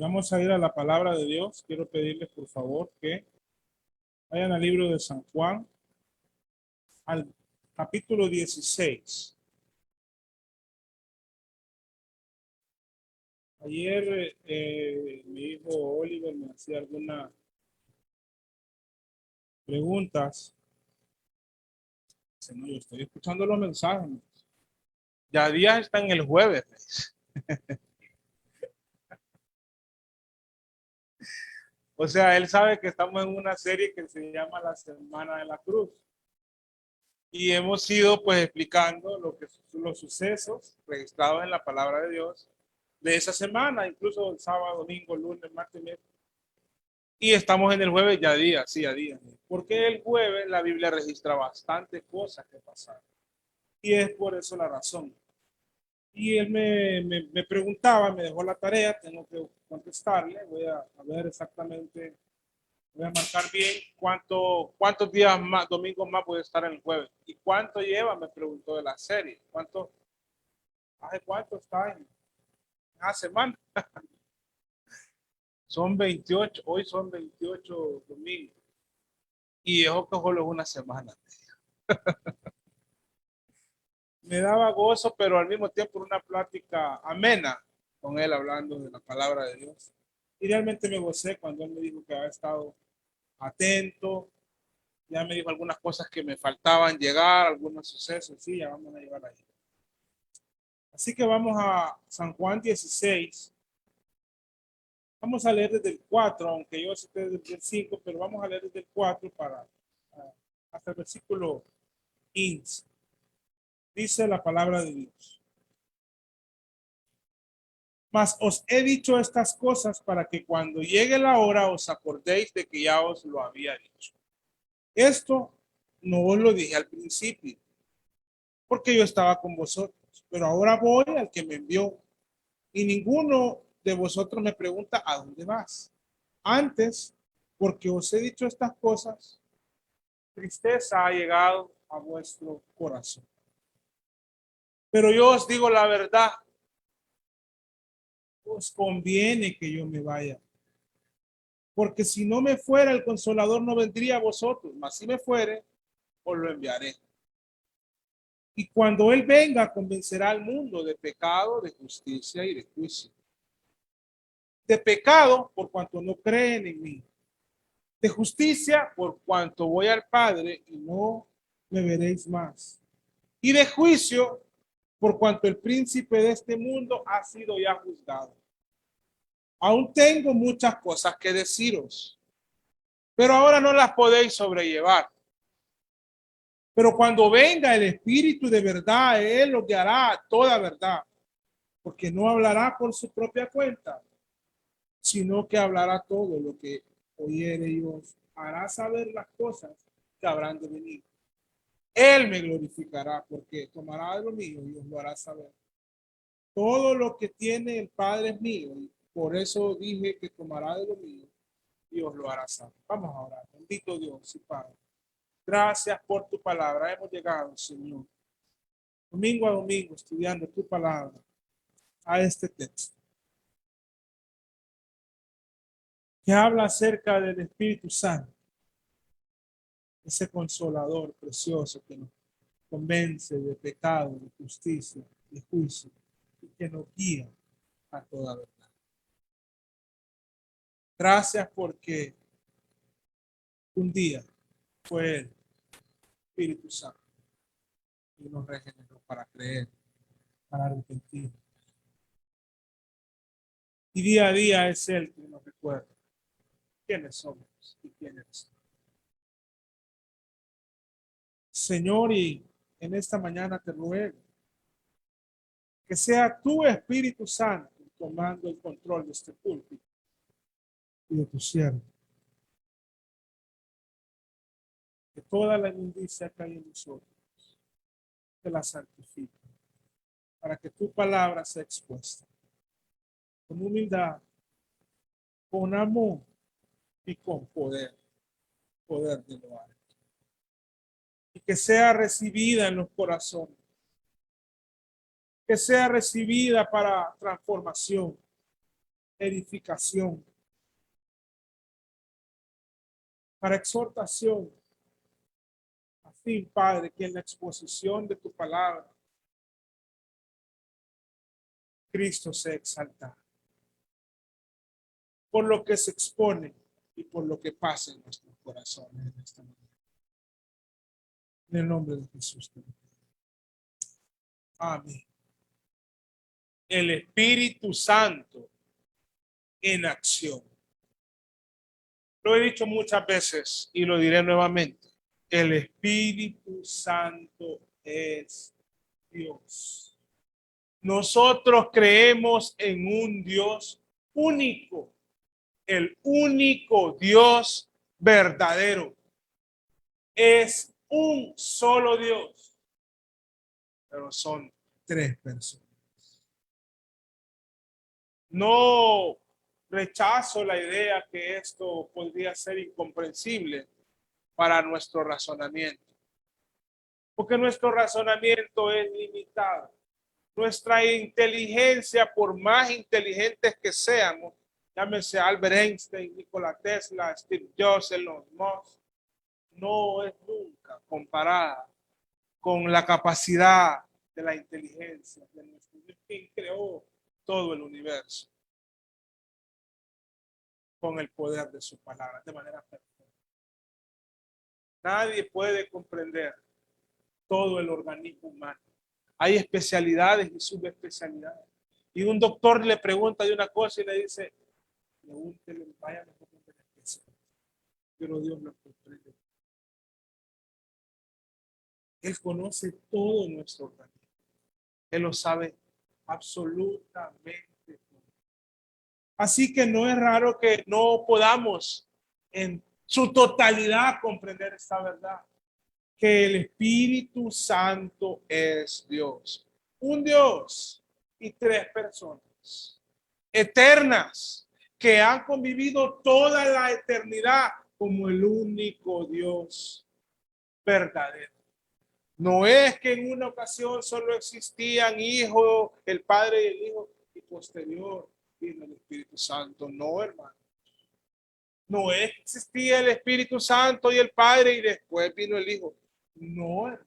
Vamos a ir a la palabra de Dios. Quiero pedirles por favor que vayan al libro de San Juan, al capítulo 16. Ayer mi hijo Oliver me hacía algunas preguntas. Dice, no, yo estoy escuchando los mensajes. Ya días está en el jueves. O sea, él sabe que estamos en una serie que se llama La Semana de la Cruz. Y hemos ido pues explicando los sucesos registrados en la palabra de Dios de esa semana, incluso el sábado, domingo, lunes, martes, miércoles. Y estamos en el jueves ya día, sí, a día. Porque el jueves la Biblia registra bastantes cosas que pasaron. Y es por eso la razón. Y él me preguntaba, me dejó la tarea, tengo que contestarle, voy a ver exactamente, voy a marcar bien cuántos días más, domingos más puede estar en el jueves. ¿Y cuánto lleva? Me preguntó de la serie. ¿Hace cuánto está en una semana? Son 28, hoy son 28 domingos. Y eso que solo es una semana. Me daba gozo, pero al mismo tiempo una plática amena con él hablando de la palabra de Dios. Y realmente me gocé cuando él me dijo que había estado atento. Ya me dijo algunas cosas que me faltaban llegar, algunos sucesos. Sí, ya vamos a llegar ahí. Así que vamos a San Juan 16. Vamos a leer desde el 4, aunque yo sé desde el 5, pero vamos a leer desde el 4 hasta el versículo 15. Dice la palabra de Dios. Mas os he dicho estas cosas para que cuando llegue la hora os acordéis de que ya os lo había dicho. Esto no os lo dije al principio, porque yo estaba con vosotros, pero ahora voy al que me envió y ninguno de vosotros me pregunta a dónde vas. Antes, porque os he dicho estas cosas, tristeza ha llegado a vuestro corazón. Pero yo os digo la verdad, os conviene que yo me vaya. Porque si no me fuera, el Consolador no vendría a vosotros, mas si me fuere, os lo enviaré. Y cuando Él venga, convencerá al mundo de pecado, de justicia y de juicio. De pecado, por cuanto no creen en mí. De justicia, por cuanto voy al Padre y no me veréis más. Y de juicio, por cuanto el príncipe de este mundo ha sido ya juzgado. Aún tengo muchas cosas que deciros, pero ahora no las podéis sobrellevar. Pero cuando venga el Espíritu de verdad, Él lo guiará toda verdad, porque no hablará por su propia cuenta, sino que hablará todo lo que oyere y os hará saber las cosas que habrán de venir. Él me glorificará porque tomará de lo mío y os lo hará saber. Todo lo que tiene el Padre es mío y por eso dije que tomará de lo mío y os lo hará saber. Vamos a orar. Bendito Dios y Padre. Gracias por tu palabra. Hemos llegado, Señor, domingo a domingo, estudiando tu palabra a este texto que habla acerca del Espíritu Santo, ese consolador precioso que nos convence de pecado, de justicia, de juicio y que nos guía a toda verdad. Gracias porque un día fue el Espíritu Santo y nos regeneró para creer, para arrepentir. Y día a día es Él que nos recuerda quiénes somos y quiénes somos. Señor, y en esta mañana te ruego que sea tu Espíritu Santo tomando el control de este púlpito y de tu siervo. Que toda la inmundicia que hay en nosotros te la santifique para que tu palabra sea expuesta con humildad, con amor y con poder, poder de lo alto. Y que sea recibida en los corazones, que sea recibida para transformación, edificación, para exhortación, a fin, Padre, que en la exposición de tu palabra, Cristo sea exaltado, por lo que se expone y por lo que pasa en nuestros corazones en esta mañana. En el nombre de Jesús. Amén. El Espíritu Santo en acción. Lo he dicho muchas veces y lo diré nuevamente. El Espíritu Santo es Dios. Nosotros creemos en un Dios único, el único Dios verdadero. Es un solo Dios, pero son tres personas. No rechazo la idea que esto podría ser incomprensible para nuestro razonamiento, porque nuestro razonamiento es limitado. Nuestra inteligencia, por más inteligentes que seamos, llámese Albert Einstein, Nikola Tesla, Steve Jobs, Elon Musk, no es nunca comparada con la capacidad de la inteligencia de nuestro Dios, quien creó todo el universo con el poder de su palabra de manera perfecta. Nadie puede comprender todo el organismo humano. Hay especialidades y subespecialidades. Y un doctor le pregunta de una cosa y le dice, pregúntele, vaya mejor con el especialista. Pero Dios lo comprende. Él conoce todo nuestro organismo. Él lo sabe absolutamente todo. Así que no es raro que no podamos en su totalidad comprender esta verdad. Que el Espíritu Santo es Dios. Un Dios y tres personas eternas que han convivido toda la eternidad como el único Dios verdadero. No es que en una ocasión solo existían hijos, el Padre y el Hijo, y posterior vino el Espíritu Santo. No, hermano. No es que existía el Espíritu Santo y el Padre y después vino el Hijo. No, hermano.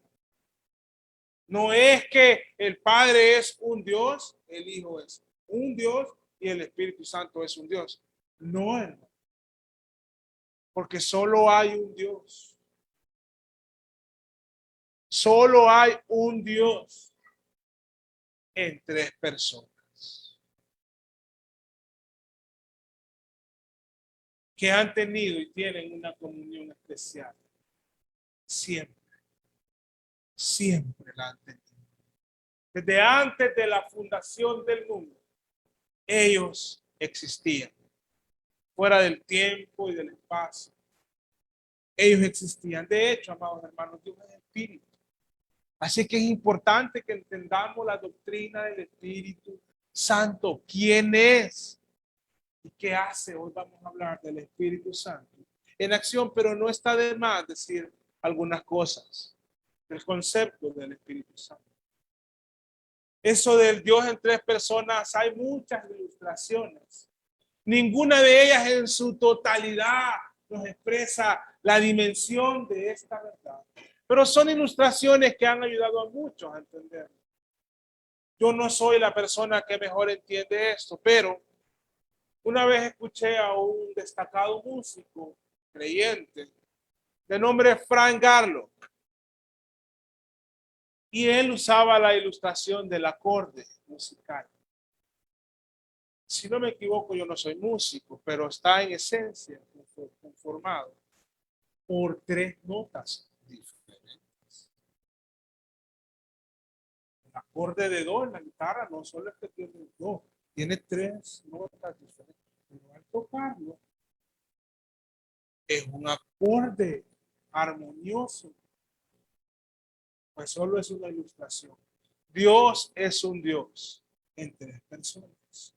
No es que el Padre es un Dios, el Hijo es un Dios y el Espíritu Santo es un Dios. No, hermano. Porque solo hay un Dios. Solo hay un Dios en tres personas que han tenido y tienen una comunión especial. Siempre, siempre la han tenido. Desde antes de la fundación del mundo, ellos existían. Fuera del tiempo y del espacio. Ellos existían. De hecho, amados hermanos, Dios es espíritu. Así que es importante que entendamos la doctrina del Espíritu Santo. ¿Quién es? ¿Y qué hace? Hoy vamos a hablar del Espíritu Santo en acción, pero no está de más decir algunas cosas del concepto del Espíritu Santo. Eso del Dios en tres personas, hay muchas ilustraciones. Ninguna de ellas en su totalidad nos expresa la dimensión de esta verdad. Pero son ilustraciones que han ayudado a muchos a entender. Yo no soy la persona que mejor entiende esto, pero una vez escuché a un destacado músico creyente de nombre Frank Garlock y él usaba la ilustración del acorde musical. Si no me equivoco, yo no soy músico, pero está en esencia conformado por tres notas diferentes. El acorde de do en la guitarra no solo es que tiene do, tiene tres notas diferentes, pero al tocarlo es un acorde armonioso. Pues solo es una ilustración. Dios es un Dios en tres personas.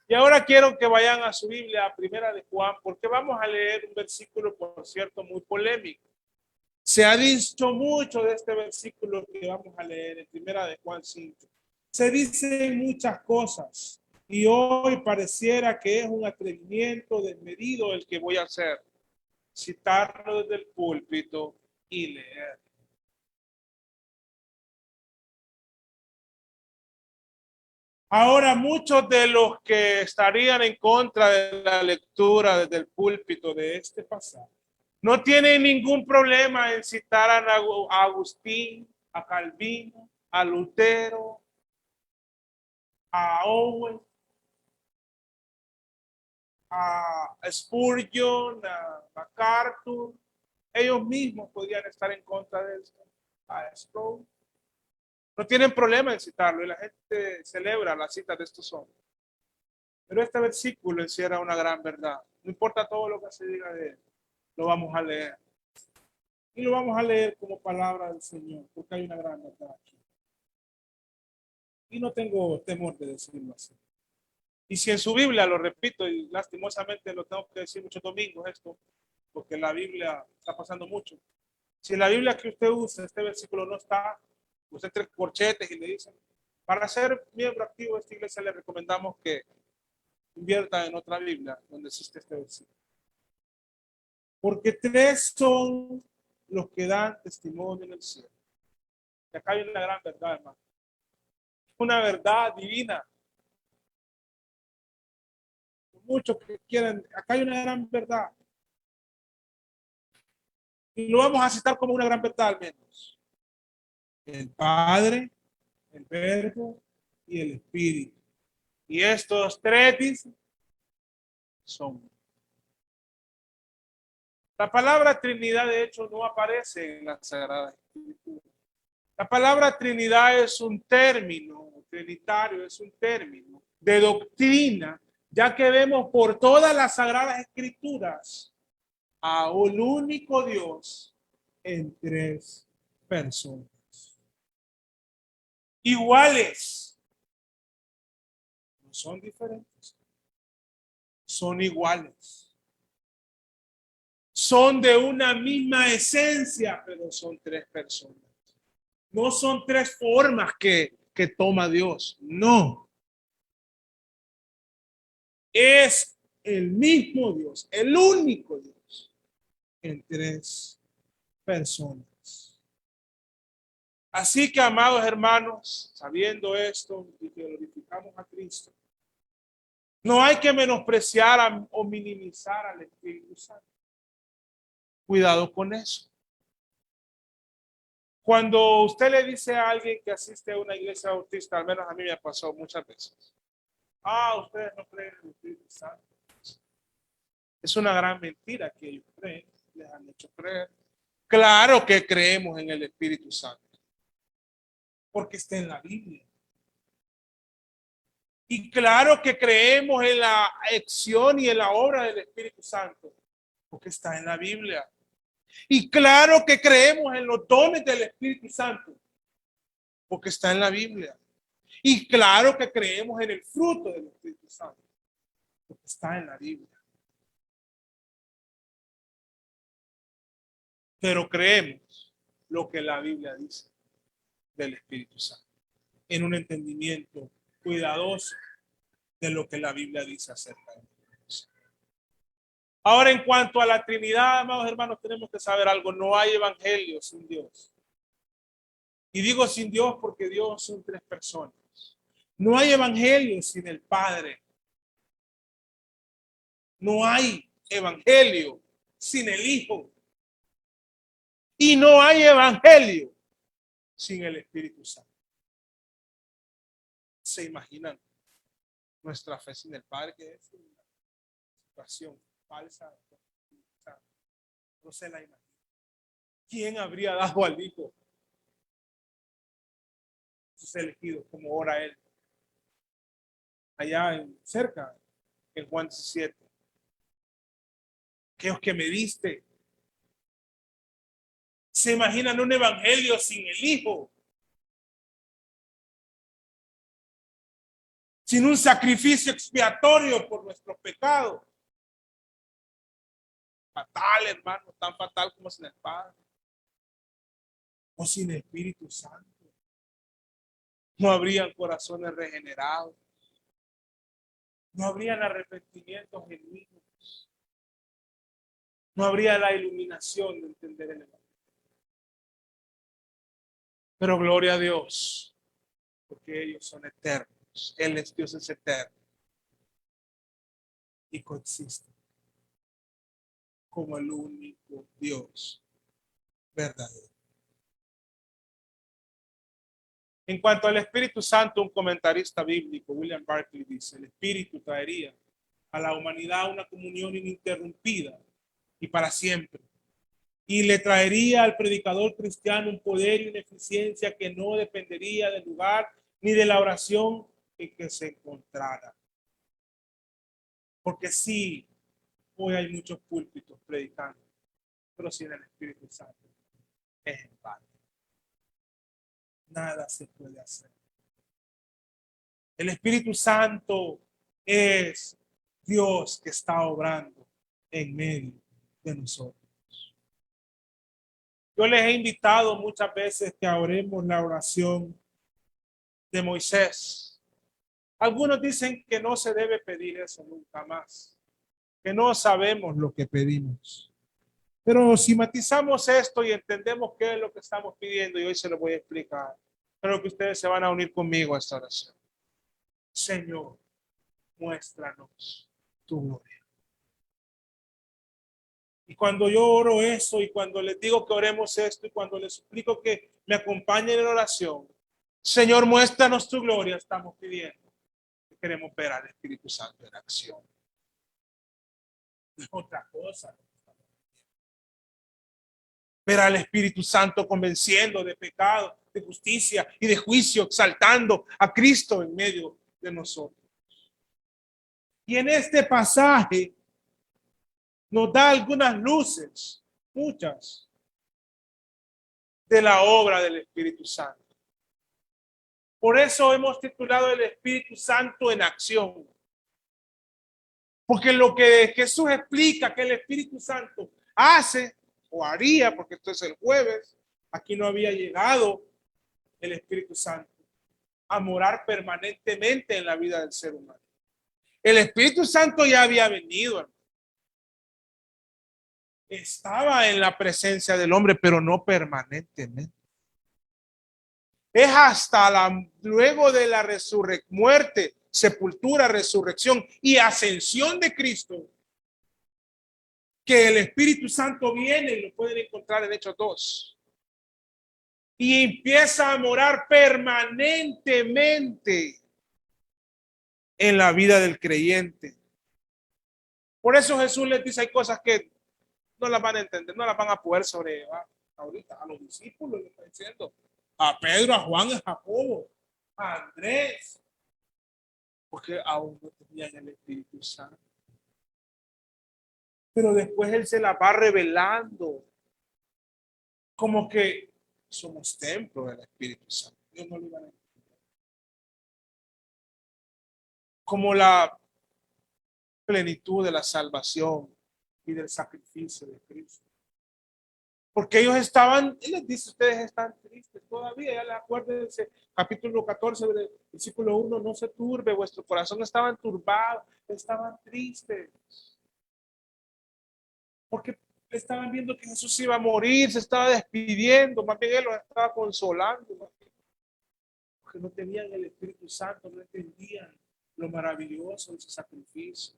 Y ahora quiero que vayan a su Biblia, a Primera de Juan, porque vamos a leer un versículo, por cierto, muy polémico. Se ha dicho mucho de este versículo que vamos a leer en Primera de Juan 5. Se dicen muchas cosas Y hoy pareciera que es un atrevimiento desmedido el que voy a hacer. Citarlo desde el púlpito y leer. Ahora, muchos de los que estarían en contra de la lectura desde el púlpito de este pasaje no tienen ningún problema en citar a Agustín, a Calvino, a Lutero, a Owen, a Spurgeon, a MacArthur. Ellos mismos podrían estar en contra de esto. A Sproul. No tienen problema en citarlo y la gente celebra la cita de estos hombres. Pero este versículo encierra una gran verdad. No importa todo lo que se diga de él, lo vamos a leer. Y lo vamos a leer como palabra del Señor, porque hay una gran verdad aquí. Y no tengo temor de decirlo así. Y si en su Biblia, lo repito, y lastimosamente lo tengo que decir muchos domingos esto, porque la Biblia está pasando mucho. Si en la Biblia que usted usa, este versículo no está, usted entre corchetes y le dicen, para ser miembro activo de esta iglesia le recomendamos que invierta en otra Biblia donde existe este versículo. Porque tres son los que dan testimonio en el cielo. Y acá hay una gran verdad, hermano. Una verdad divina. Muchos que quieren, acá hay una gran verdad. Y lo vamos a citar como una gran verdad al menos. El Padre, el Verbo y el Espíritu. Y estos tres dicen, son. La palabra Trinidad, de hecho, no aparece en la Sagrada Escritura. La palabra Trinidad es un término, trinitario, es un término de doctrina, ya que vemos por todas las Sagradas Escrituras a un único Dios en tres personas. Iguales, no son diferentes, son iguales. Son de una misma esencia, pero son tres personas. No son tres formas que toma Dios, no. Es el mismo Dios, el único Dios, en tres personas. Así que, amados hermanos, sabiendo esto y que glorificamos a Cristo, no hay que menospreciar o minimizar al Espíritu Santo. Cuidado con eso. Cuando usted le dice a alguien que asiste a una iglesia bautista, al menos a mí me ha pasado muchas veces, ustedes no creen en el Espíritu Santo. Es una gran mentira que ellos creen, les han hecho creer. Claro que creemos en el Espíritu Santo, porque está en la Biblia. Y claro que creemos en la acción y en la obra del Espíritu Santo, porque está en la Biblia. Y claro que creemos en los dones del Espíritu Santo, porque está en la Biblia. Y claro que creemos en el fruto del Espíritu Santo, porque está en la Biblia. Pero creemos lo que la Biblia dice del Espíritu Santo, en un entendimiento cuidadoso de lo que la Biblia dice acerca de él. Ahora, en cuanto a la Trinidad, amados hermanos, tenemos que saber algo. No hay evangelio sin Dios. Y digo sin Dios porque Dios son tres personas. No hay evangelio sin el Padre. No hay evangelio sin el Hijo. Y no hay evangelio sin el Espíritu Santo. ¿Se imaginan nuestra fe sin el Padre? Que es una situación falsa. No se la imagina. ¿Quién habría dado al Hijo sus elegidos como ora Él? Allá cerca, en Juan 17. ¿Qué es que me diste? ¿Se imaginan un evangelio sin el Hijo? Sin un sacrificio expiatorio por nuestros pecados. Fatal, hermano, tan fatal como sin el Padre. O sin el Espíritu Santo. No habrían corazones regenerados. No habrían arrepentimientos genuinos. No habría la iluminación de entender el Evangelio. Pero gloria a Dios, porque ellos son eternos. Él es Dios, es eterno y coexiste como el único Dios verdadero. En cuanto al Espíritu Santo, un comentarista bíblico, William Barclay, dice: el Espíritu traería a la humanidad una comunión ininterrumpida y para siempre. Y le traería al predicador cristiano un poder y una eficiencia que no dependería del lugar ni de la oración en que se encontrara. Porque sí, hoy hay muchos púlpitos predicando, pero sin el Espíritu Santo es en vano. Nada se puede hacer. El Espíritu Santo es Dios que está obrando en medio de nosotros. Yo les he invitado muchas veces que oremos la oración de Moisés. Algunos dicen que no se debe pedir eso nunca más, que no sabemos lo que pedimos. Pero si matizamos esto y entendemos qué es lo que estamos pidiendo, y hoy se lo voy a explicar, creo que ustedes se van a unir conmigo a esta oración. Señor, muéstranos tu gloria. Y cuando yo oro eso, y cuando les digo que oremos esto, y cuando les suplico que me acompañen en la oración, Señor, muéstranos tu gloria, estamos pidiendo que queremos ver al Espíritu Santo en acción. No es otra cosa. Ver al Espíritu Santo convenciendo de pecado, de justicia y de juicio, exaltando a Cristo en medio de nosotros. Y en este pasaje nos da algunas luces, muchas, de la obra del Espíritu Santo. Por eso hemos titulado el Espíritu Santo en acción. Porque lo que Jesús explica que el Espíritu Santo hace o haría, porque esto es el jueves, aquí no había llegado el Espíritu Santo a morar permanentemente en la vida del ser humano. El Espíritu Santo ya había venido, hermano. Estaba en la presencia del hombre, pero no permanentemente. Es hasta luego de la muerte, sepultura, resurrección y ascensión de Cristo que el Espíritu Santo viene, y lo pueden encontrar en Hechos 2, y empieza a morar permanentemente en la vida del creyente. Por eso Jesús les dice, hay cosas que no las van a entender, no las van a poder sobrellevar ahorita. A los discípulos le está diciendo, a Pedro, a Juan, a Jacobo, a Andrés, porque aún no tenían el Espíritu Santo. Pero después Él se la va revelando, como que somos templo del Espíritu Santo. Dios no lo iba a entender. Como la plenitud de la salvación y del sacrificio de Cristo. Porque ellos estaban, Él les dice, ustedes están tristes todavía, ya les acuérdense, capítulo 14, versículo 1, no se turbe, vuestro corazón estaban turbados, estaban tristes. Porque estaban viendo que Jesús iba a morir, se estaba despidiendo, más bien Él los estaba consolando, porque no tenían el Espíritu Santo, no entendían lo maravilloso de ese sacrificio.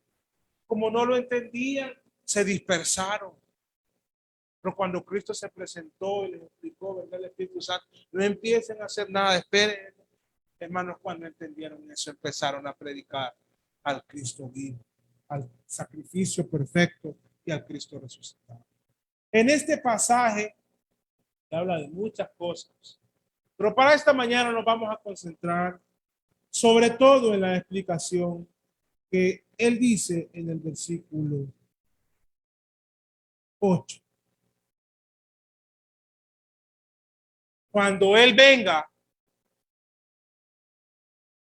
Como no lo entendían, se dispersaron. Pero cuando Cristo se presentó y les explicó, ¿verdad? El Espíritu Santo, no empiecen a hacer nada, esperen. Hermanos, cuando entendieron eso, empezaron a predicar al Cristo vivo, al sacrificio perfecto y al Cristo resucitado. En este pasaje se habla de muchas cosas, pero para esta mañana nos vamos a concentrar sobre todo en la explicación que él dice en el versículo 8. Cuando Él venga,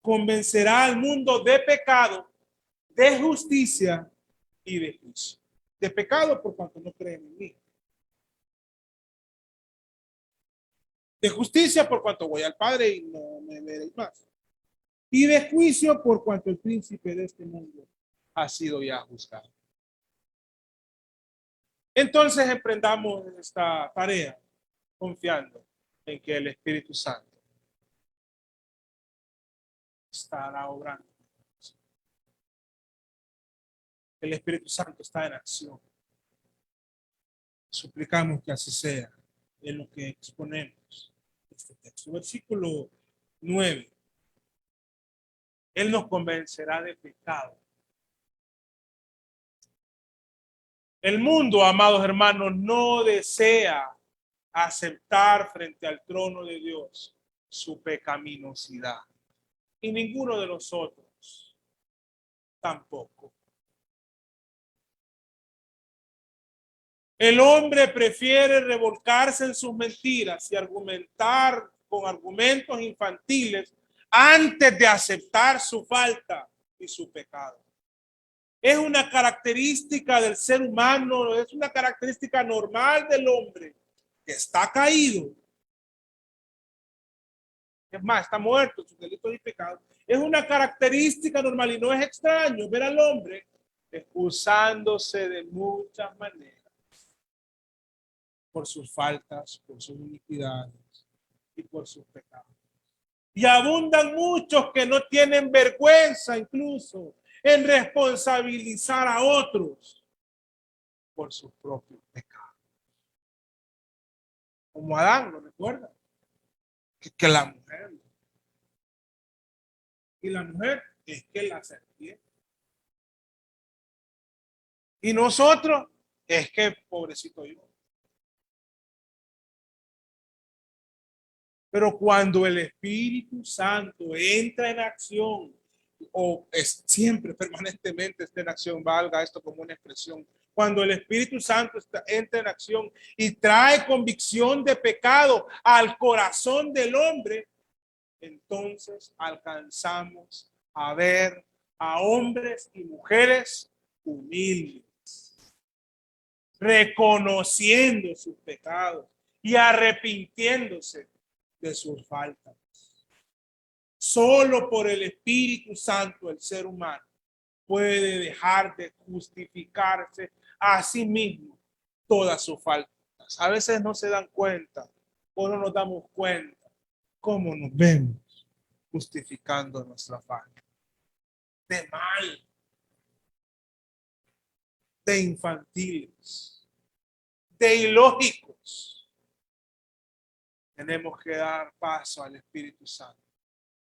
convencerá al mundo de pecado, de justicia y de juicio. De pecado por cuanto no creen en mí. De justicia por cuanto voy al Padre y no me veréis más. y de juicio por cuanto el príncipe de este mundo ha sido ya juzgado. Entonces emprendamos esta tarea confiando en que el Espíritu Santo estará obrando. El Espíritu Santo está en acción. Suplicamos que así sea en lo que exponemos este texto. Versículo 9. Él nos convencerá de pecado. El mundo, amados hermanos, no desea aceptar frente al trono de Dios su pecaminosidad. Y ninguno de nosotros tampoco. El hombre prefiere revolcarse en sus mentiras y argumentar con argumentos infantiles antes de aceptar su falta y su pecado. Es una característica del ser humano, es una característica normal del hombre que está caído. Es más, está muerto, sus delitos y pecados. Es una característica normal y no es extraño ver al hombre excusándose de muchas maneras por sus faltas, por sus iniquidades y por sus pecados. Y abundan muchos que no tienen vergüenza incluso en responsabilizar a otros por sus propios pecados. Como Adán, ¿lo recuerda? Que la mujer. Y la mujer es que la serpiente. Y nosotros es que pobrecito yo. Pero cuando el Espíritu Santo entra en acción, o es siempre permanentemente está en acción, valga esto como una expresión, cuando el Espíritu Santo entra en acción y trae convicción de pecado al corazón del hombre, entonces alcanzamos a ver a hombres y mujeres humildes, reconociendo sus pecados y arrepintiéndose de sus faltas. Solo por el Espíritu Santo el ser humano puede dejar de justificarse a sí mismo todas sus faltas. A veces no se dan cuenta o no nos damos cuenta cómo nos vemos justificando nuestra falta. De mal, de infantiles, de ilógicos. Tenemos que dar paso al Espíritu Santo.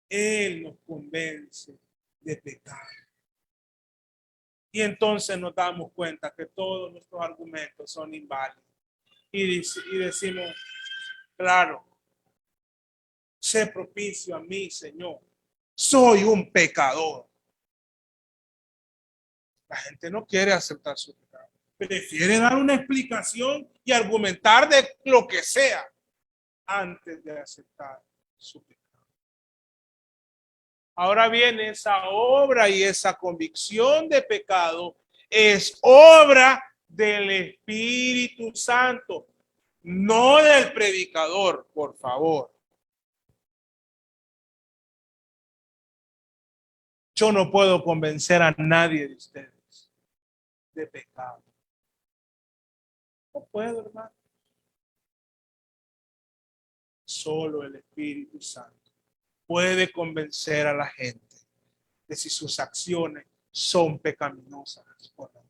Él nos convence de pecado. Y entonces nos damos cuenta que todos nuestros argumentos son inválidos. Y decimos, claro, sé propicio a mí, Señor. Soy un pecador. La gente no quiere aceptar su pecado. Prefiere dar una explicación y argumentar de lo que sea antes de aceptar su pecado. Ahora viene esa obra y esa convicción de pecado es obra del Espíritu Santo, no del predicador, por favor. Yo no puedo convencer a nadie de ustedes de pecado. No puedo, hermano. Solo el Espíritu Santo puede convencer a la gente de si sus acciones son pecaminosas o no.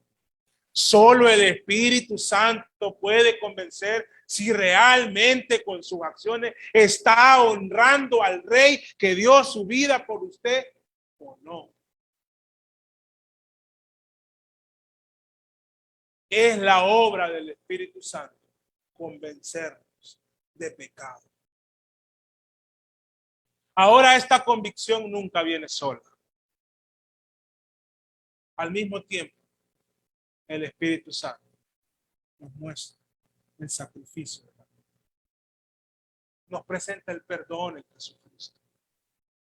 Solo el Espíritu Santo puede convencer si realmente con sus acciones está honrando al Rey que dio su vida por usted o no. Es la obra del Espíritu Santo convencernos de pecado. Ahora esta convicción nunca viene sola. Al mismo tiempo, el Espíritu Santo nos muestra el sacrificio de la vida. Nos presenta el perdón en Jesucristo.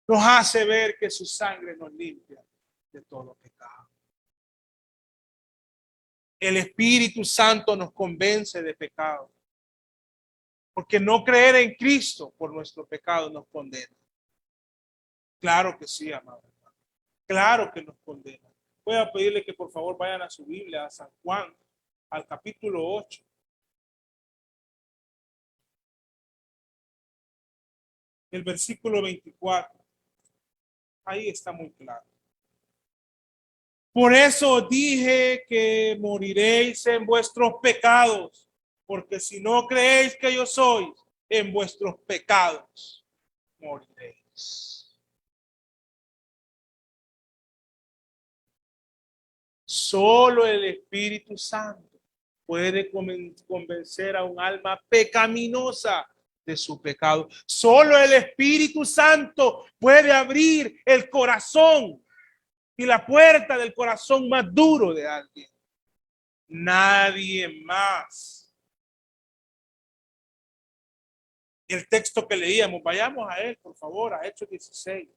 Nos hace ver que su sangre nos limpia de todo pecado. El Espíritu Santo nos convence de pecado. Porque no creer en Cristo por nuestro pecado nos condena. Claro que sí, amado hermano. Claro que nos condena. Voy a pedirle que por favor vayan a su Biblia, a San Juan, al capítulo 8. El versículo 24. Ahí está muy claro. Por eso dije que moriréis en vuestros pecados, porque si no creéis que yo soy, en vuestros pecados moriréis. Solo el Espíritu Santo puede convencer a un alma pecaminosa de su pecado. Solo el Espíritu Santo puede abrir el corazón y la puerta del corazón más duro de alguien. Nadie más. El texto que leíamos, vayamos a él, por favor, a Hechos 16.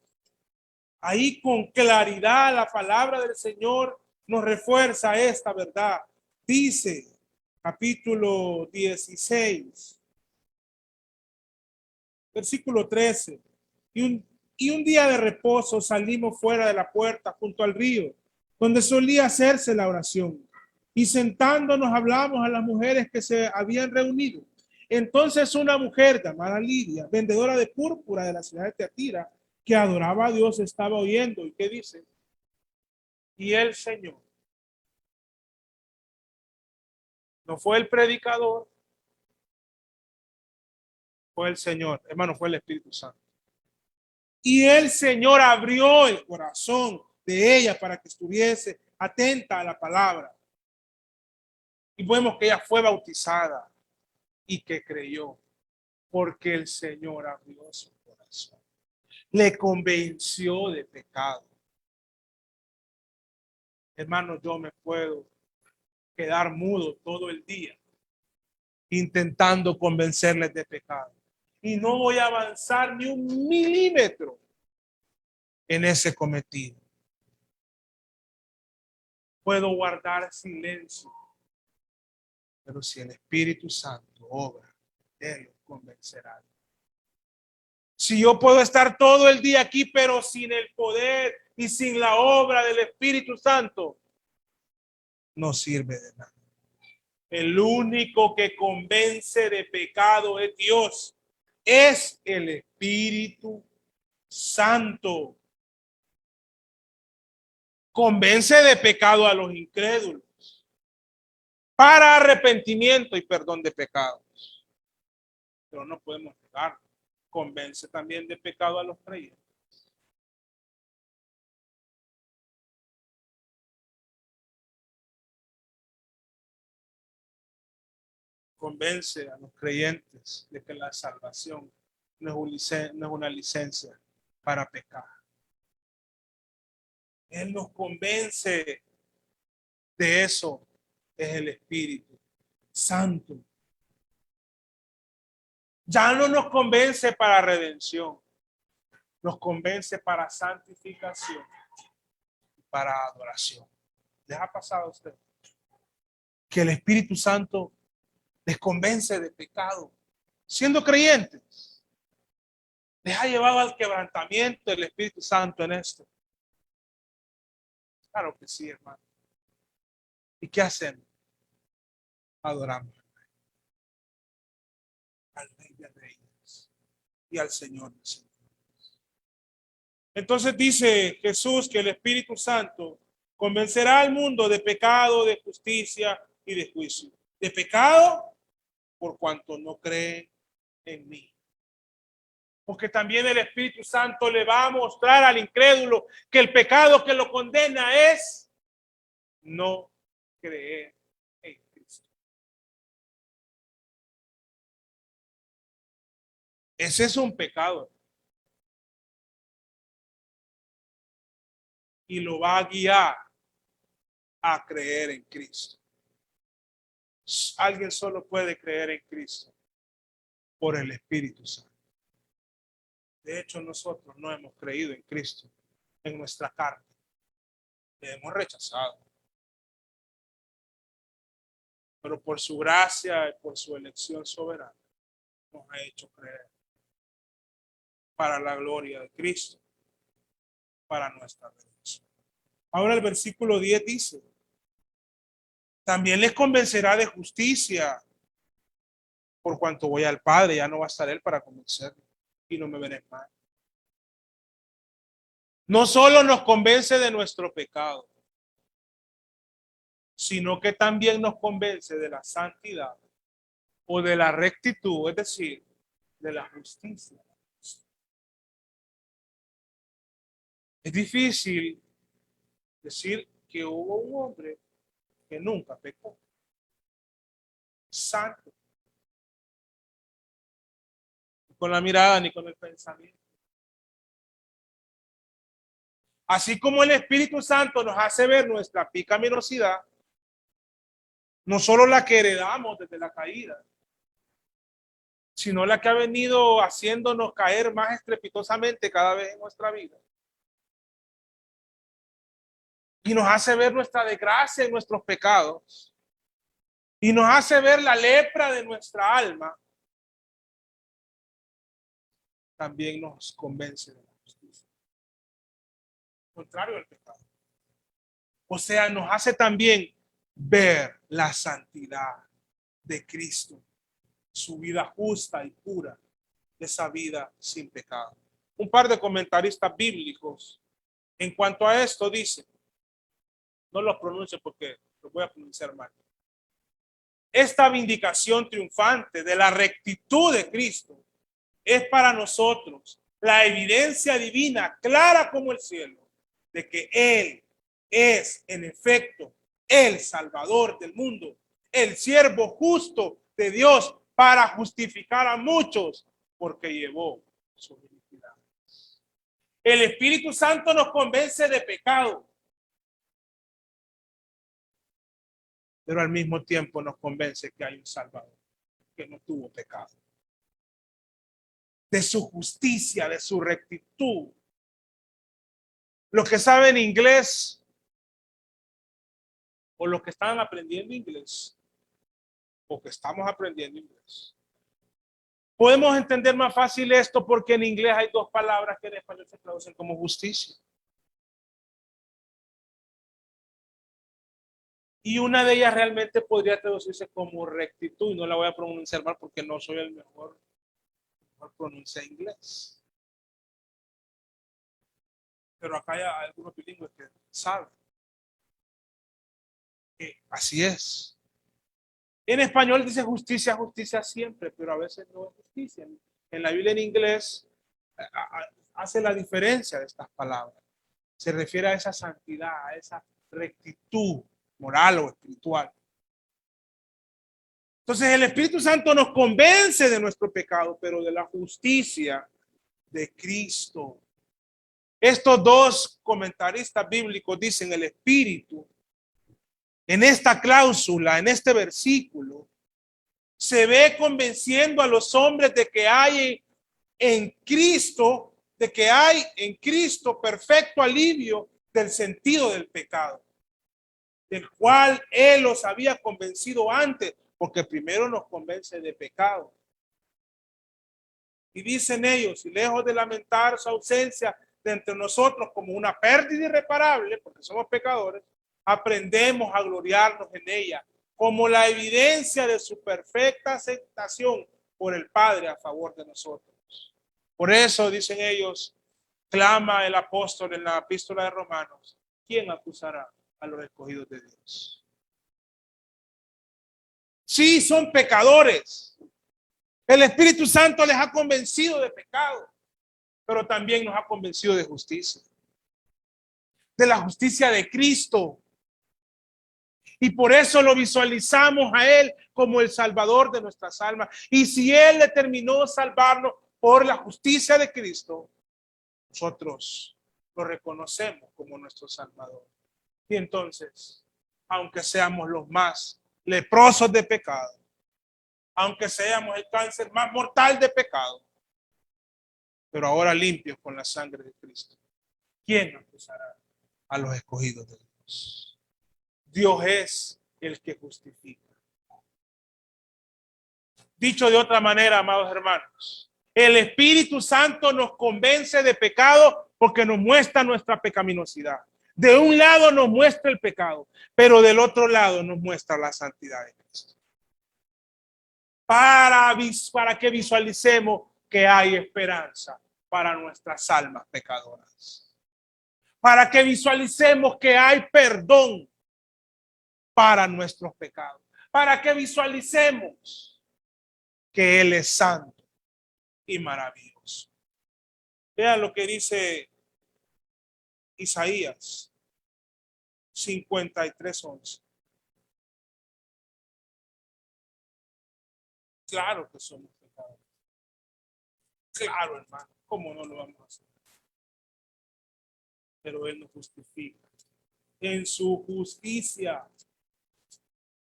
Ahí con claridad la palabra del Señor nos refuerza esta verdad. Dice, capítulo 16, versículo 13. Y un día de reposo salimos fuera de la puerta junto al río, donde solía hacerse la oración. Y sentándonos hablamos a las mujeres que se habían reunido. Entonces una mujer llamada Lidia, vendedora de púrpura de la ciudad de Teatira, que adoraba a Dios, estaba oyendo. ¿Y qué dice? Y el Señor, no fue el predicador, fue el Señor, hermano, fue el Espíritu Santo. Y el Señor abrió el corazón de ella para que estuviese atenta a la palabra. Y vemos que ella fue bautizada y que creyó, porque el Señor abrió su corazón. Le convenció de pecado. Hermano, yo me puedo quedar mudo todo el día intentando convencerles de pecado. Y no voy a avanzar ni un milímetro en ese cometido. Puedo guardar silencio, pero si el Espíritu Santo obra, Él los convencerá. Si yo puedo estar todo el día aquí, pero sin el poder y sin la obra del Espíritu Santo, no sirve de nada. El único que convence de pecado es Dios, es el Espíritu Santo. Convence de pecado a los incrédulos para arrepentimiento y perdón de pecados. Pero no podemos negarlo. Convence también de pecado a los creyentes. Convence a los creyentes de que la salvación no es una licencia para pecar. Él nos convence de eso, es el Espíritu Santo. Ya no nos convence para redención, nos convence para santificación, para adoración. ¿Les ha pasado a usted que el Espíritu Santo les convence de pecado, siendo creyentes? Les ha llevado al quebrantamiento del Espíritu Santo en esto. Claro que sí, hermano. ¿Y qué hacemos? Adoramos al Rey de Reyes y al Señor de Señores. Entonces dice Jesús que el Espíritu Santo convencerá al mundo de pecado, de justicia y de juicio. De pecado, por cuanto no cree en mí. Porque también el Espíritu Santo le va a mostrar al incrédulo que el pecado que lo condena es no creer en Cristo. Ese es un pecado. Y lo va a guiar a creer en Cristo. Alguien solo puede creer en Cristo por el Espíritu Santo. De hecho, nosotros no hemos creído en Cristo en nuestra carne. Le hemos rechazado. Pero por su gracia y por su elección soberana nos ha hecho creer para la gloria de Cristo. para nuestra redención. Ahora el versículo 10 dice, también les convencerá de justicia, por cuanto voy al Padre, ya no va a estar Él para convencerme y no me veréis más. No solo nos convence de nuestro pecado, sino que también nos convence de la santidad o de la rectitud, es decir, de la justicia. Es difícil decir que hubo un hombre que nunca pecó, santo, ni con la mirada ni con el pensamiento. Así como el Espíritu Santo nos hace ver nuestra pecaminosidad, no solo la que heredamos desde la caída, sino la que ha venido haciéndonos caer más estrepitosamente cada vez en nuestra vida. Y nos hace ver nuestra desgracia en nuestros pecados. Y nos hace ver la lepra de nuestra alma. También nos convence de la justicia. Contrario al pecado. O sea, nos hace también ver la santidad de Cristo. Su vida justa y pura. Esa vida sin pecado. Un par de comentaristas bíblicos en cuanto a esto dicen, no los pronuncio porque los voy a pronunciar mal. Esta vindicación triunfante de la rectitud de Cristo es para nosotros la evidencia divina clara como el cielo de que Él es en efecto el Salvador del mundo, el siervo justo de Dios para justificar a muchos porque llevó su iniquidad. El Espíritu Santo nos convence de pecado, pero al mismo tiempo nos convence que hay un Salvador que no tuvo pecado. De su justicia, de su rectitud. Los que saben inglés o los que están aprendiendo inglés o que estamos aprendiendo inglés, podemos entender más fácil esto porque en inglés hay dos palabras que en español se traducen como justicia. Y una de ellas realmente podría traducirse como rectitud. Y no la voy a pronunciar mal porque no soy el mejor pronuncia inglés. Pero acá hay algunos bilingües que saben que así es. En español dice justicia, justicia siempre, pero a veces no es justicia. En la Biblia en inglés hace la diferencia de estas palabras. Se refiere a esa santidad, a esa rectitud moral o espiritual. Entonces el Espíritu Santo nos convence de nuestro pecado, pero de la justicia de Cristo. Estos dos comentaristas bíblicos dicen el Espíritu, en esta cláusula, en este versículo, se ve convenciendo a los hombres de que hay en Cristo, de que hay en Cristo perfecto alivio del sentido del pecado, del cual Él los había convencido antes, porque primero nos convence de pecado. Y dicen ellos, y lejos de lamentar su ausencia de entre nosotros como una pérdida irreparable, porque somos pecadores, aprendemos a gloriarnos en ella, como la evidencia de su perfecta aceptación por el Padre a favor de nosotros. Por eso, dicen ellos, clama el apóstol en la epístola de Romanos, ¿quién acusará a los escogidos de Dios? Sí, son pecadores. El Espíritu Santo les ha convencido de pecado, pero también nos ha convencido de justicia. De la justicia de Cristo. Y por eso lo visualizamos a Él como el Salvador de nuestras almas. Y si Él determinó salvarnos por la justicia de Cristo, nosotros lo reconocemos como nuestro Salvador. Y entonces, aunque seamos los más leprosos de pecado, aunque seamos el cáncer más mortal de pecado, pero ahora limpios con la sangre de Cristo, ¿quién acusará a los escogidos de Dios? Dios es el que justifica. Dicho de otra manera, amados hermanos, el Espíritu Santo nos convence de pecado porque nos muestra nuestra pecaminosidad. De un lado nos muestra el pecado, pero del otro lado nos muestra la santidad de Cristo. Para que visualicemos que hay esperanza para nuestras almas pecadoras. Para que visualicemos que hay perdón para nuestros pecados. Para que visualicemos que Él es santo y maravilloso. Vean lo que dice Isaías 53:11. Claro que somos pecadores. Claro, hermano, ¿cómo no lo vamos a hacer? Pero Él nos justifica. En su justicia,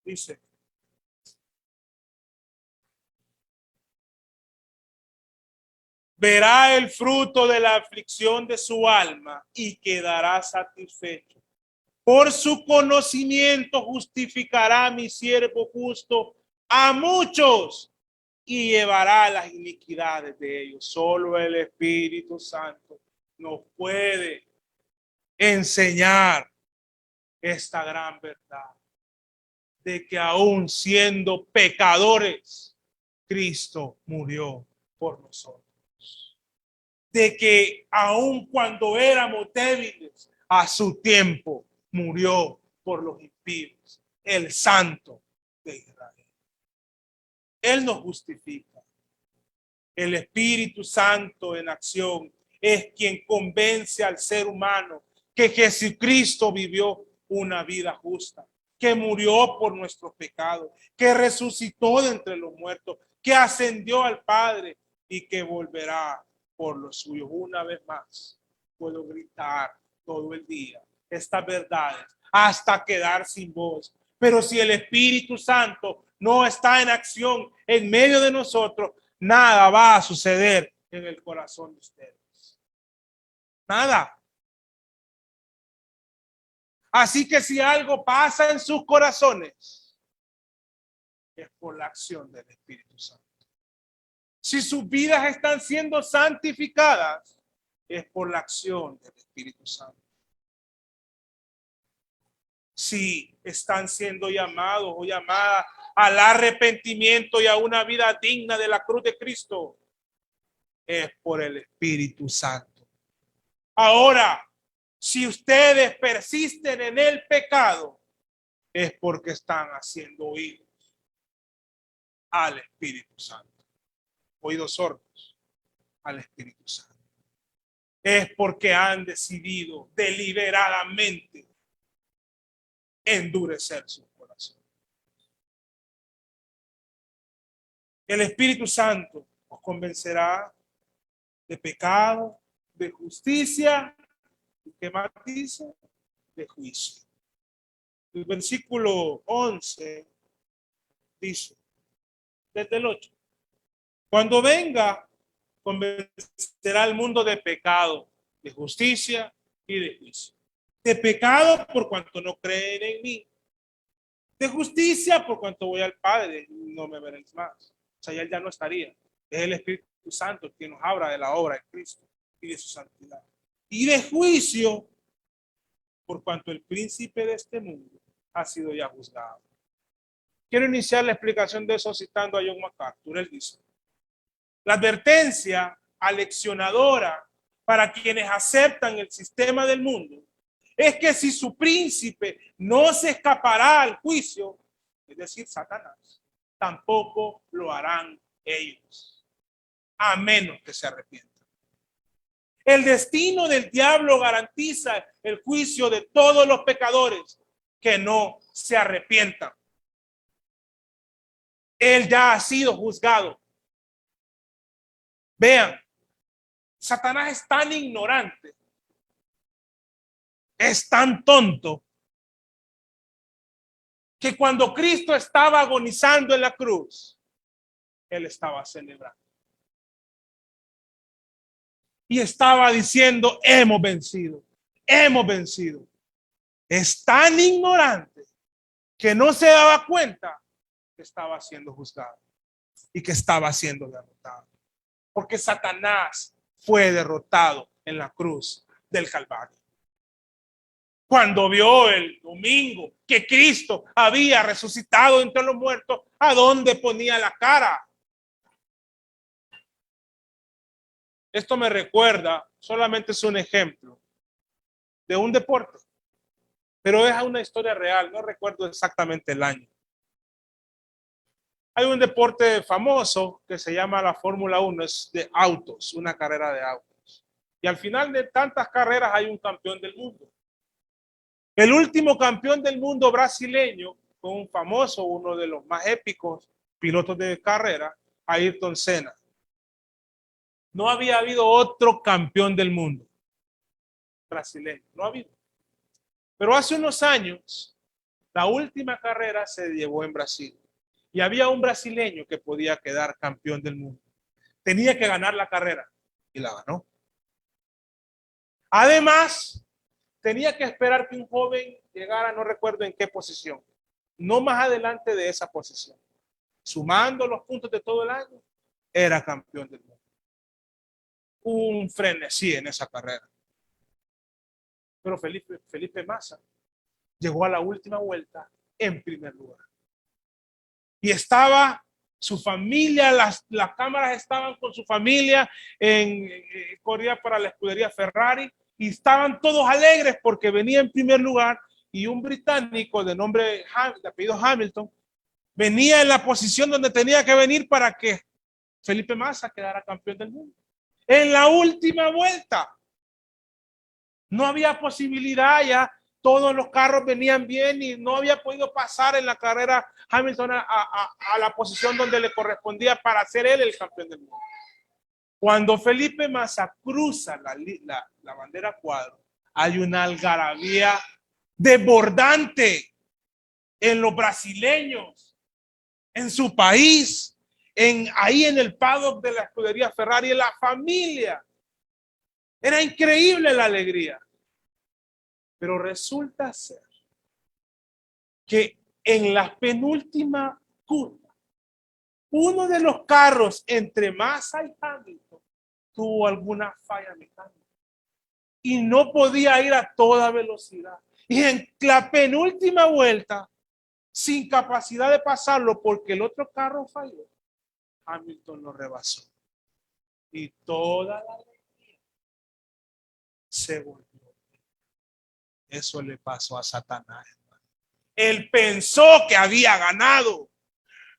dice, verá el fruto de la aflicción de su alma y quedará satisfecho. Por su conocimiento justificará mi siervo justo a muchos y llevará las iniquidades de ellos. Solo el Espíritu Santo nos puede enseñar esta gran verdad de que aún siendo pecadores, Cristo murió por nosotros. De que aún cuando éramos débiles, a su tiempo murió por los impíos, el Santo de Israel. Él nos justifica. El Espíritu Santo en acción es quien convence al ser humano que Jesucristo vivió una vida justa, que murió por nuestros pecados, que resucitó de entre los muertos, que ascendió al Padre y que volverá por los suyos. Una vez más, puedo gritar todo el día estas verdades hasta quedar sin voz. Pero si el Espíritu Santo no está en acción en medio de nosotros, nada va a suceder en el corazón de ustedes. Nada. Así que si algo pasa en sus corazones, es por la acción del Espíritu Santo. Si sus vidas están siendo santificadas, es por la acción del Espíritu Santo. Si están siendo llamados o llamadas al arrepentimiento y a una vida digna de la cruz de Cristo, es por el Espíritu Santo. Ahora, si ustedes persisten en el pecado, es porque están haciendo oídos al Espíritu Santo. Oídos sordos al Espíritu Santo. Es porque han decidido deliberadamente endurecer su corazón. El Espíritu Santo os convencerá de pecado, de justicia, ¿y qué más dice? De juicio. El versículo 11 dice, desde el 8, cuando venga, convencerá al mundo de pecado, de justicia y de juicio. De pecado por cuanto no creen en mí. De justicia por cuanto voy al Padre, no me veréis más. O sea, ya no estaría. Es el Espíritu Santo quien nos habla de la obra de Cristo y de su santidad. Y de juicio por cuanto el príncipe de este mundo ha sido ya juzgado. Quiero iniciar la explicación de eso citando a John MacArthur. Él dice, la advertencia aleccionadora para quienes aceptan el sistema del mundo es que si su príncipe no se escapará al juicio, es decir, Satanás, tampoco lo harán ellos, a menos que se arrepientan. El destino del diablo garantiza el juicio de todos los pecadores que no se arrepientan. Él ya ha sido juzgado. Vean, Satanás es tan ignorante, es tan tonto, que cuando Cristo estaba agonizando en la cruz, él estaba celebrando. Y estaba diciendo, hemos vencido, hemos vencido. Es tan ignorante que no se daba cuenta que estaba siendo juzgado y que estaba siendo derrotado. Porque Satanás fue derrotado en la cruz del Calvario. Cuando vio el domingo que Cristo había resucitado entre los muertos, ¿a dónde ponía la cara? Esto me recuerda, solamente es un ejemplo, de un deporte, pero es una historia real, no recuerdo exactamente el año. Hay un deporte famoso que se llama la Fórmula 1, es de autos, una carrera de autos. Y al final de tantas carreras hay un campeón del mundo. El último campeón del mundo brasileño fue un famoso, uno de los más épicos pilotos de carrera, Ayrton Senna. No había habido otro campeón del mundo brasileño, no ha habido. Pero hace unos años, la última carrera se llevó en Brasil y había un brasileño que podía quedar campeón del mundo. Tenía que ganar la carrera y la ganó. Además, tenía que esperar que un joven llegara, no recuerdo en qué posición, no más adelante de esa posición. Sumando los puntos de todo el año, era campeón del mundo. Un frenesí en esa carrera. Pero Felipe Massa llegó a la última vuelta en primer lugar. Y estaba su familia, las cámaras estaban con su familia corría para la escudería Ferrari y estaban todos alegres porque venía en primer lugar y un británico de apellido Hamilton venía en la posición donde tenía que venir para que Felipe Massa quedara campeón del mundo. En la última vuelta no había posibilidad ya. Todos los carros venían bien y no había podido pasar en la carrera Hamilton a la posición donde le correspondía para ser él el campeón del mundo. Cuando Felipe Massa cruza la bandera cuadro, hay una algarabía desbordante en los brasileños, en su país, ahí en el paddock de la escudería Ferrari, en la familia. Era increíble la alegría. Pero resulta ser que en la penúltima curva, uno de los carros entre Massa y Hamilton tuvo alguna falla mecánica y no podía ir a toda velocidad. Y en la penúltima vuelta, sin capacidad de pasarlo porque el otro carro falló, Hamilton lo rebasó. Y toda la alegría se volvió. Eso le pasó a Satanás. Él pensó que había ganado,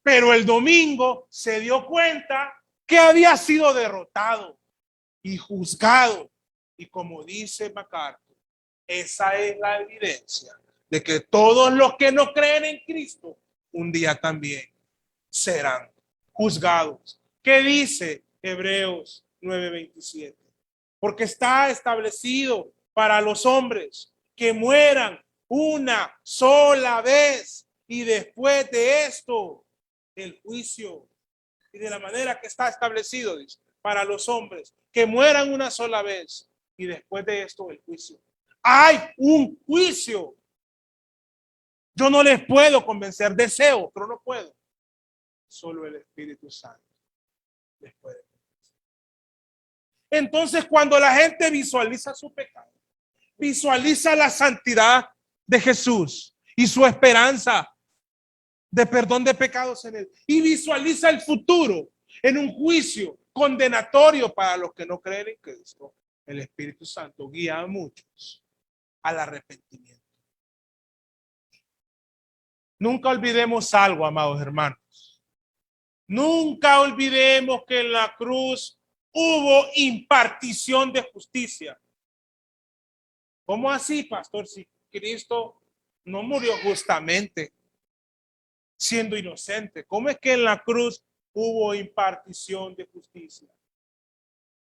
pero el domingo se dio cuenta que había sido derrotado y juzgado. Y como dice MacArthur, esa es la evidencia de que todos los que no creen en Cristo un día también serán juzgados. ¿Qué dice Hebreos 9:27? Porque está establecido para los hombres que mueran una sola vez y después de esto el juicio. Y de la manera que está establecido, dice, para los hombres que mueran una sola vez y después de esto el juicio. Hay un juicio. Yo no les puedo convencer, deseo, pero no puedo. Solo el Espíritu Santo les puede convencer. Entonces, cuando la gente visualiza su pecado, visualiza la santidad de Jesús y su esperanza de perdón de pecados en él, y visualiza el futuro en un juicio condenatorio para los que no creen en Cristo, el Espíritu Santo guía a muchos al arrepentimiento. Nunca olvidemos algo, amados hermanos. Nunca olvidemos que en la cruz hubo impartición de justicia. ¿Cómo así, pastor? Si Cristo no murió justamente, siendo inocente. ¿Cómo es que en la cruz hubo impartición de justicia?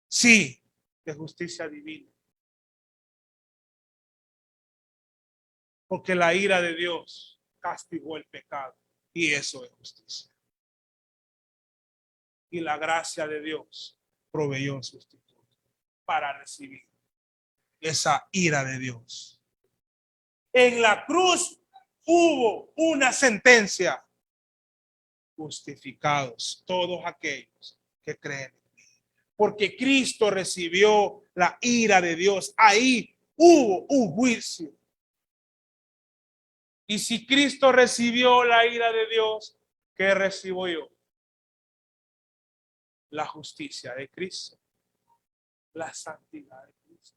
Sí, de justicia divina. Porque la ira de Dios castigó el pecado y eso es justicia. Y la gracia de Dios proveyó un sustituto para recibir esa ira de Dios. En la cruz hubo una sentencia. Justificados todos aquellos que creen en mí. porque Cristo recibió la ira de Dios. Ahí hubo un juicio. Y si Cristo recibió la ira de Dios, ¿qué recibo yo? La justicia de Cristo, la santidad de Cristo.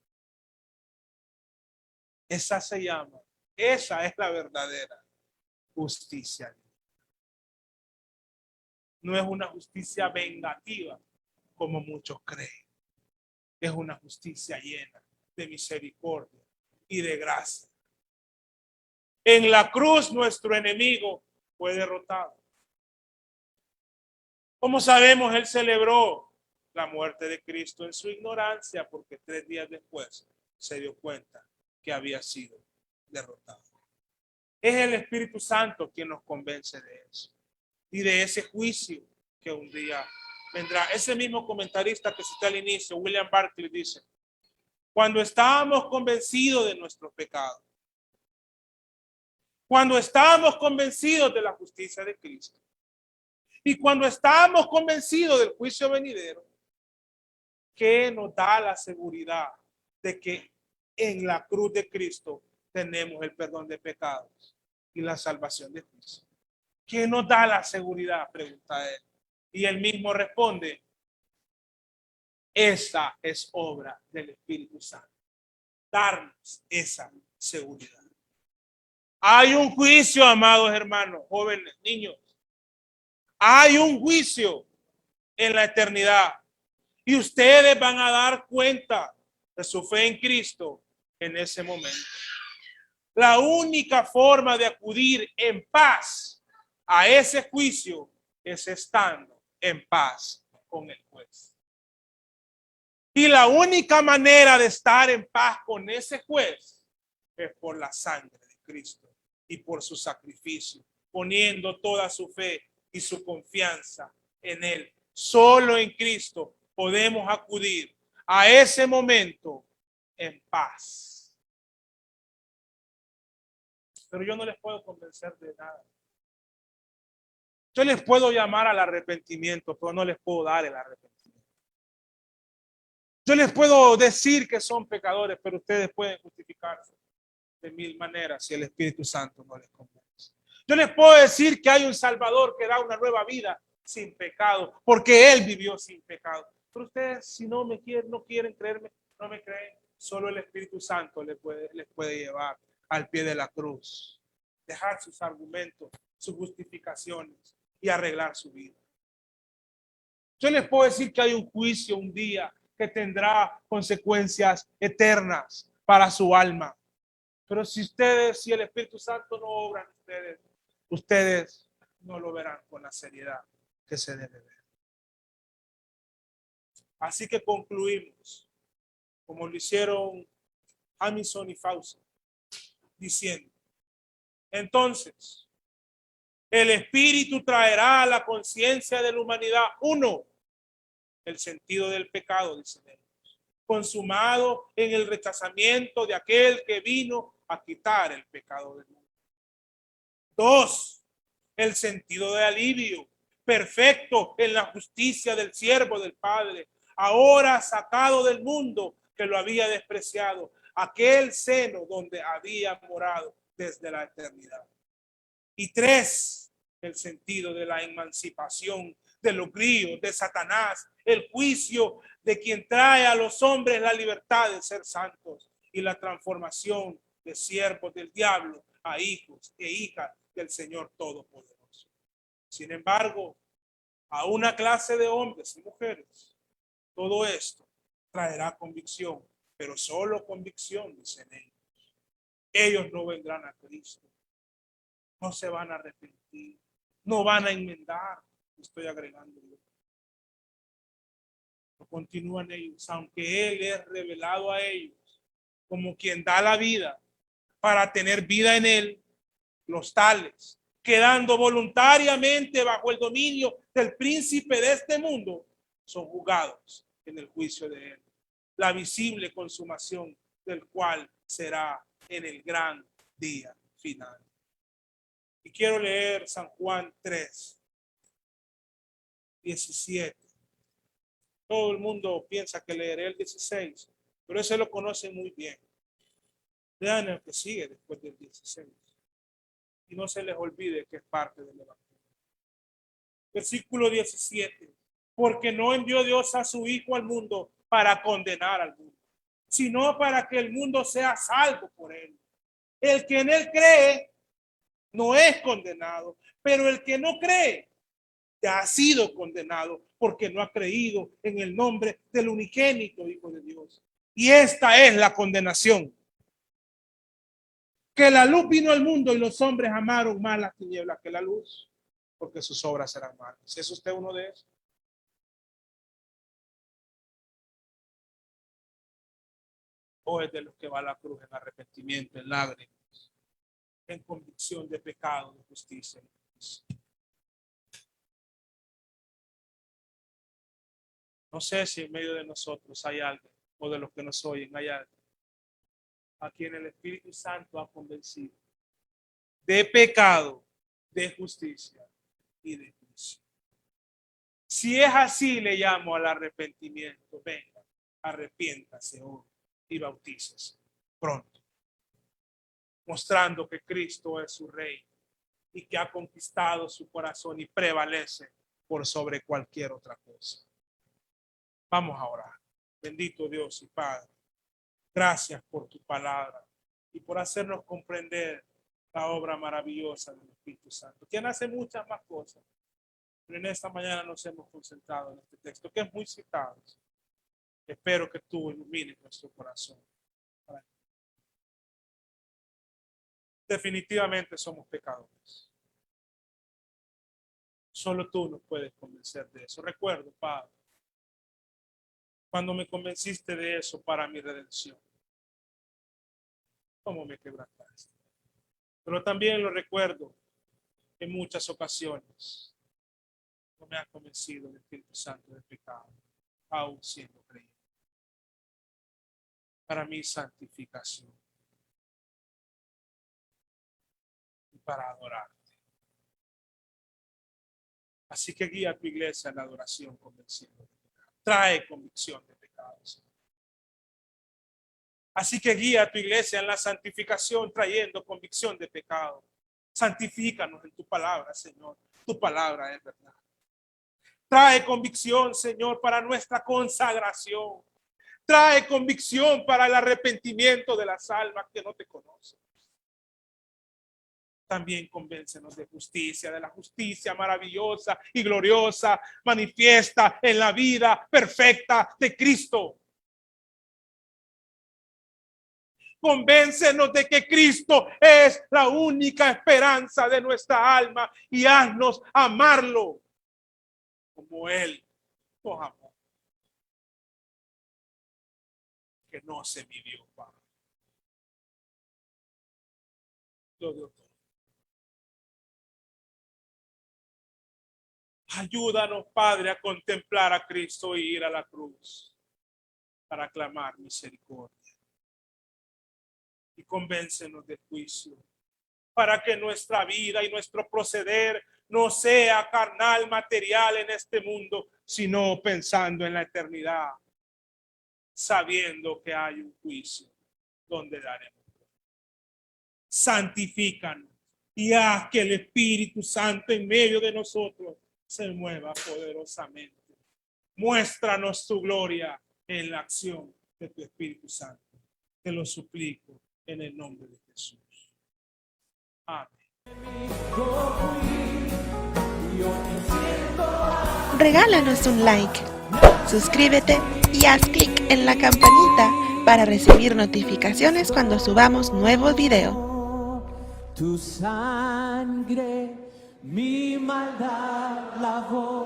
Esa se llama, esa es la verdadera justicia. No es una justicia vengativa, como muchos creen. Es una justicia llena de misericordia y de gracia. En la cruz nuestro enemigo fue derrotado. Como sabemos, él celebró la muerte de Cristo en su ignorancia, porque 3 días después se dio cuenta que había sido derrotado. Es el Espíritu Santo quien nos convence de eso y de ese juicio que un día vendrá. Ese mismo comentarista que cité al inicio, William Barclay, dice: cuando estábamos convencidos de nuestros pecados, cuando estábamos convencidos de la justicia de Cristo y cuando estábamos convencidos del juicio venidero, ¿qué nos da la seguridad de que en la cruz de Cristo tenemos el perdón de pecados y la salvación de juicio? ¿Qué nos da la seguridad? Pregunta él. Y él mismo responde: esa es obra del Espíritu Santo, darnos esa seguridad. Hay un juicio, amados hermanos, jóvenes, niños. Hay un juicio en la eternidad y ustedes van a dar cuenta de su fe en Cristo en ese momento. La única forma de acudir en paz a ese juicio es estando en paz con el juez. Y la única manera de estar en paz con ese juez es por la sangre de Cristo y por su sacrificio, poniendo toda su fe y su confianza en él. Solo en Cristo podemos acudir a ese momento en paz. Pero yo no les puedo convencer de nada. Yo les puedo llamar al arrepentimiento, pero no les puedo dar el arrepentimiento. Yo les puedo decir que son pecadores, pero ustedes pueden justificarse de 1000 maneras si el Espíritu Santo no les convence. Yo les puedo decir que hay un Salvador que da una nueva vida sin pecado, porque Él vivió sin pecado. Pero ustedes, si no me quieren, no quieren creerme, no me creen, solo el Espíritu Santo les puede llevar al pie de la cruz, dejar sus argumentos, sus justificaciones y arreglar su vida. Yo les puedo decir que hay un juicio un día que tendrá consecuencias eternas para su alma. Pero si el Espíritu Santo no obra en ustedes no lo verán con la seriedad que se debe ver. Así que concluimos, como lo hicieron Jamison y Fausto, diciendo: entonces, el Espíritu traerá a la conciencia de la humanidad, uno, el sentido del pecado, dicen ellos, consumado en el rechazamiento de aquel que vino a quitar el pecado del mundo. 2, el sentido de alivio perfecto en la justicia del siervo del Padre, ahora sacado del mundo que lo había despreciado, aquel seno donde había morado desde la eternidad. Y 3, el sentido de la emancipación de los grillos, de Satanás, el juicio de quien trae a los hombres la libertad de ser santos y la transformación de siervos del diablo a hijos e hijas del Señor Todopoderoso. Sin embargo, a una clase de hombres y mujeres, todo esto traerá convicción, pero solo convicción, dicen ellos. Ellos no vendrán a Cristo, no se van a arrepentir, no van a enmendar. Estoy agregando yo. No continúan ellos, aunque Él es revelado a ellos como quien da la vida para tener vida en Él. Los tales, quedando voluntariamente bajo el dominio del príncipe de este mundo, son juzgados en el juicio de Él, la visible consumación del cual será en el gran día final. Y quiero leer San Juan 3, 17. Todo el mundo piensa que leeré el 16, pero ese lo conocen muy bien. Lean el que sigue después del 16. Y no se les olvide que es parte del Evangelio. Versículo 17. Porque no envió Dios a su Hijo al mundo para condenar al mundo, sino para que el mundo sea salvo por él. El que en él cree no es condenado, pero el que no cree ya ha sido condenado porque no ha creído en el nombre del unigénito Hijo de Dios. Y esta es la condenación: que la luz vino al mundo y los hombres amaron más las tinieblas que la luz, porque sus obras eran malas. ¿Es usted uno de esos? ¿O es de los que va a la cruz en arrepentimiento, en lágrimas, en convicción de pecado, de justicia? No sé si en medio de nosotros hay alguien, o de los que nos oyen hay alguien a quien el Espíritu Santo ha convencido de pecado, de justicia y de juicio. Si es así, le llamo al arrepentimiento. Venga, arrepiéntase hoy y bautícese pronto, mostrando que Cristo es su Rey y que ha conquistado su corazón y prevalece por sobre cualquier otra cosa. Vamos a orar. Bendito Dios y Padre, gracias por tu palabra y por hacernos comprender la obra maravillosa del Espíritu Santo, quien hace muchas más cosas. Pero en esta mañana nos hemos concentrado en este texto, que es muy citado. Espero que tú ilumines nuestro corazón. Definitivamente somos pecadores. Solo tú nos puedes convencer de eso. Recuerdo, Padre, cuando me convenciste de eso para mi redención, cómo me quebrantaste. Pero también lo recuerdo en muchas ocasiones. No me ha convencido el Espíritu Santo del pecado, aún siendo creyente. Para mi santificación y para adorarte. Así que guía a tu iglesia en la adoración convenciendo de pecado. Trae convicción de pecados. Así que guía a tu iglesia en la santificación trayendo convicción de pecado. Santifícanos en tu palabra, Señor. Tu palabra es verdad. Trae convicción, Señor, para nuestra consagración. Trae convicción para el arrepentimiento de las almas que no te conocen. También convéncenos de justicia, de la justicia maravillosa y gloriosa, manifiesta en la vida perfecta de Cristo. Convéncenos de que Cristo es la única esperanza de nuestra alma y haznos amarlo como Él nos amó. Que no se midió, Padre. Todo. Ayúdanos, Padre, a contemplar a Cristo y ir a la cruz para clamar misericordia. Y convéncenos de juicio, para que nuestra vida y nuestro proceder no sea carnal, material en este mundo, sino pensando en la eternidad, sabiendo que hay un juicio donde daremos. Santifícanos y haz que el Espíritu Santo en medio de nosotros se mueva poderosamente. Muéstranos tu gloria en la acción de tu Espíritu Santo. Te lo suplico en el nombre de Jesús. Amén. Regálanos un like, suscríbete y haz clic en la campanita para recibir notificaciones cuando subamos nuevos videos. Tu sangre, mi maldad lavó.